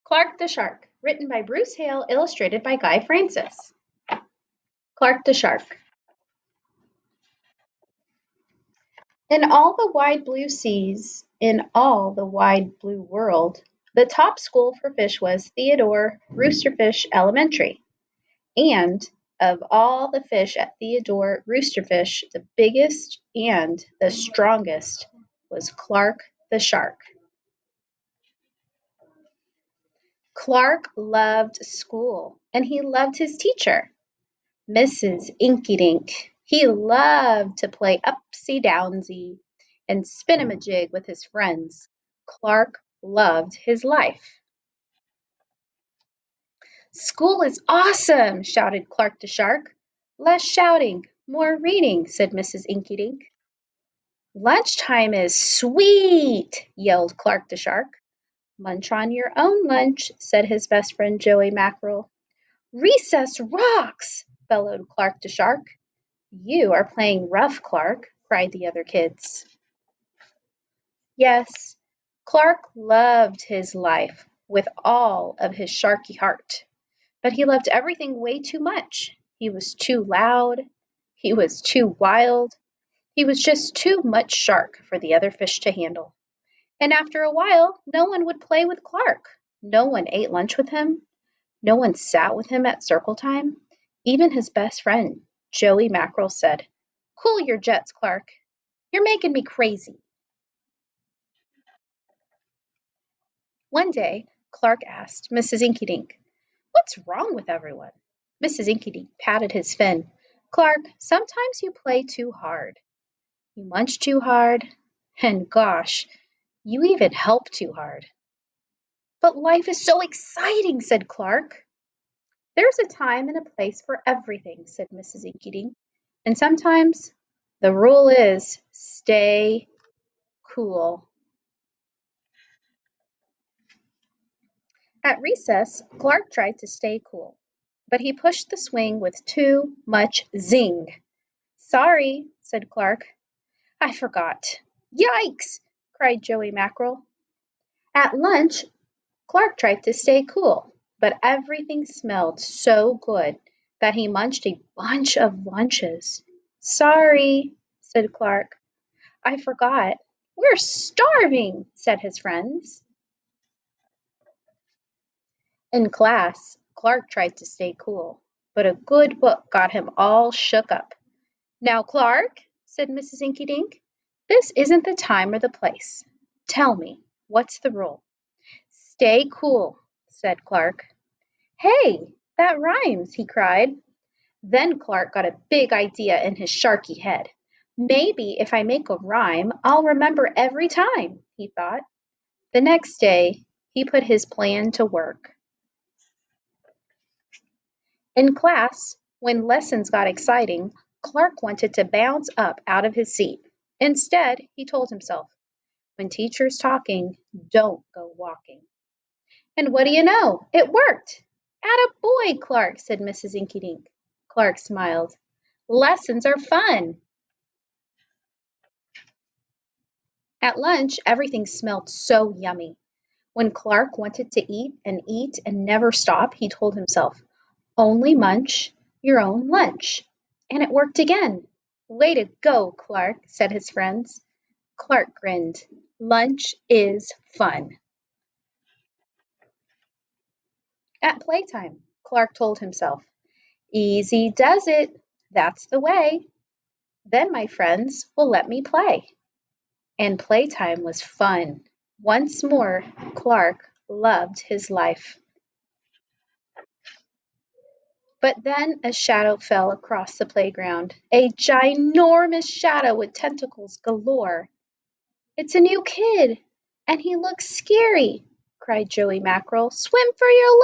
Clark the Shark, written by Bruce Hale, illustrated by Guy Francis. Clark the Shark. In all the wide blue seas, in all the wide blue world, the top school for fish was Theodore Roosterfish Elementary. And of all the fish at Theodore Roosterfish, the biggest and the strongest was Clark the Shark. Clark loved school, and he loved his teacher, Mrs. Inky-Dink. He loved to play upsy-downsy and spin-a-majig with his friends. Clark loved his life. "School is awesome!" shouted Clark the Shark. "Less shouting, more reading," said Mrs. Inky-Dink. "Lunchtime is sweet!" yelled Clark the Shark. "Munch on your own lunch," said his best friend Joey Mackerel. "Recess rocks!" bellowed Clark the Shark. "You are playing rough, Clark," cried the other kids. Yes, Clark loved his life with all of his sharky heart, but he loved everything way too much. He was too loud. He was too wild. He was just too much shark for the other fish to handle. And after a while, no one would play with Clark. No one ate lunch with him. No one sat with him at circle time. Even his best friend, Joey Mackerel, said, "Cool your jets, Clark. You're making me crazy." One day, Clark asked Mrs. Inky-Dink, "What's wrong with everyone?" Mrs. Inky-Dink patted his fin. "Clark, sometimes you play too hard. You munch too hard. And gosh, you even help too hard." "But life is so exciting," said Clark. "There's a time and a place for everything," said Mrs. Inky-Dink. "And sometimes the rule is stay cool." At recess, Clark tried to stay cool, but he pushed the swing with too much zing. "Sorry," said Clark. "I forgot." "Yikes!" cried Joey Mackerel. At lunch, Clark tried to stay cool, but everything smelled so good that he munched a bunch of lunches. "Sorry," said Clark. "I forgot." "We're starving," said his friends. In class, Clark tried to stay cool, but a good book got him all shook up. "Now, Clark," said Mrs. Inky-Dink, "this isn't the time or the place. Tell me, what's the rule?" "Stay cool," said Clark. "Hey, that rhymes," he cried. Then Clark got a big idea in his sharky head. "Maybe if I make a rhyme, I'll remember every time," he thought. The next day, he put his plan to work. In class, when lessons got exciting, Clark wanted to bounce up out of his seat. Instead, he told himself, "When teacher's talking, don't go walking." And what do you know? It worked. "Atta boy, Clark," said Mrs. Inky-Dink. Clark smiled. "Lessons are fun." At lunch, everything smelled so yummy. When Clark wanted to eat and never stop, he told himself, "Only munch your own lunch." And it worked again. "Way to go, Clark," said his friends. Clark grinned. Lunch is fun. At playtime, Clark told himself, "Easy does it. That's the way. Then my friends will let me play." And playtime was fun. Once more, Clark loved his life. But then a shadow fell across the playground, a ginormous shadow with tentacles galore. "It's a new kid, and he looks scary," cried Joey Mackerel. "Swim for your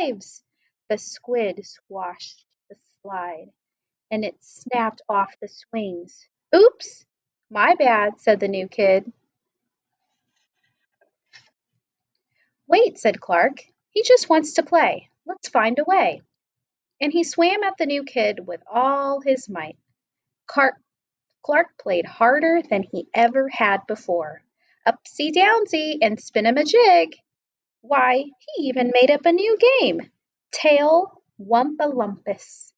lives!" The squid squashed the slide, and it snapped off the swings. "Oops, my bad," said the new kid. "Wait," said Clark. "He just wants to play. Let's find a way." And he swam at the new kid with all his might. Clark played harder than he ever had before. Upsy downsy and spin-a-majig. Why, he even made up a new game, Tail Wumpalumpus.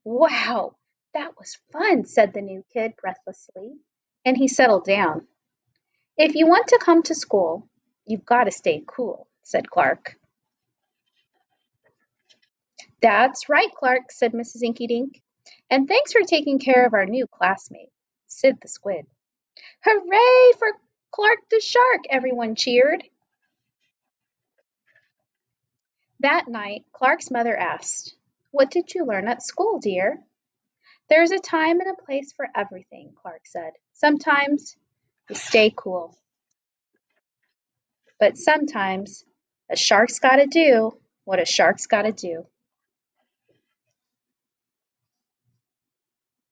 Wow, that was fun, said the new kid breathlessly, and he settled down. If you want to come to school, you've got to stay cool, said Clark. That's right, Clark, said Mrs. Inky-Dink. And thanks for taking care of our new classmate, Sid the Squid. Hooray for Clark the Shark, everyone cheered. That night, Clark's mother asked, "What did you learn at school, dear?" "There's a time and a place for everything," Clark said. "Sometimes you stay cool, but sometimes a shark's gotta do what a shark's gotta do."